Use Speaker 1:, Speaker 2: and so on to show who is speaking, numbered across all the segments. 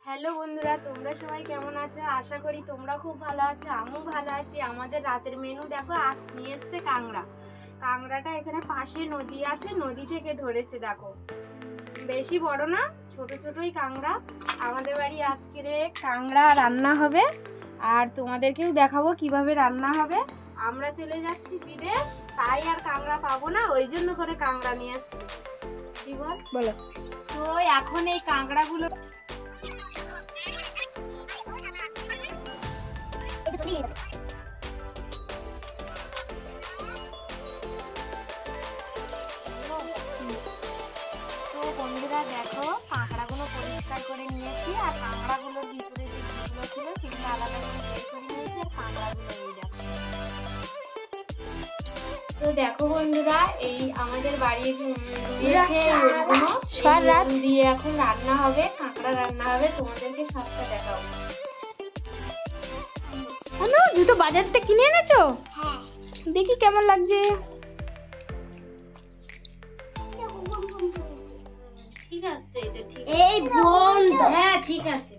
Speaker 1: Hello বন্ধুরা, তোমরা সবাই কেমন আছো? আশা করি তোমরা খুব ভালো আছো, আমিও ভালো আছি। আমাদের রাতের মেনু দেখো, আজ নিয়ে এসছে কাঁকড়া। কাঁকড়াটা এখানে পাশে নদী আছে, নদী থেকে ধরেছে। দেখো, বেশি বড় না, ছোট ছোটই কাঁকড়া। আমাদের বাড়ি আজকের কাঁকড়া রান্না হবে, আর তোমাদেরকেও দেখাবো কিভাবে রান্না হবে। আমরা চলে যাচ্ছি বিদেশ, তাই আর কাঁকড়া পাবো না, ওই জন্য করে কাঁকড়া নিয়ে এসছি। কি বলো? তো এখন এই কাঁকড়াগুলো তো বন্ধুরা দেখো, কাঁকড়াগুলো পরিষ্কার করে নিয়েছি, আর কাঁকড়াগুলোর ভিতরে যে গুলো ছিল সেগুলো আলাদা করে বের করে নিয়েছি। আর কাঁকড়াগুলো এই দেখো। তো দেখো বন্ধুরা, এই আমাদের বাড়ি রয়েছে ওইগুলো দিয়ে এখন রান্না হবে, কাঁকড়া রান্না হবে। তোমাদেরকে সবটা দেখাবো।
Speaker 2: জুতো বাজার থেকে কিনে এনেছো?
Speaker 1: হ্যাঁ,
Speaker 2: দেখি কেমন লাগছে।
Speaker 1: ঠিক আছে, এটা ঠিক আছে। এই বোন, হ্যাঁ ঠিক আছে।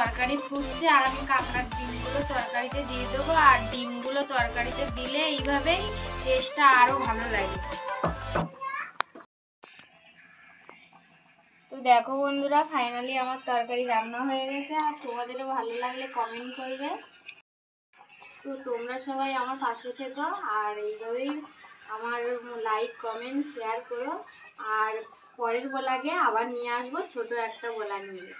Speaker 1: তরকারি ফুটছে, আর আমি কাঁকড়ার ডিমগুলো তরকারিতে দিয়ে দেবো। আর ডিমগুলো তরকারিতে দিলে এইভাবেই টেস্টটা আরো ভালো লাগে। তো দেখো বন্ধুরা, ফাইনালি আমার তরকারি রান্না হয়ে গেছে। আর তোমাদেরও ভালো লাগলে কমেন্ট করবে। তো তোমরা সবাই আমার পাশে থেকো, আর এইভাবেই আমার লাইক কমেন্ট শেয়ার করো। আর পরের ব্লগে আবার নিয়ে আসবো ছোট একটা ব্লগ নিয়ে।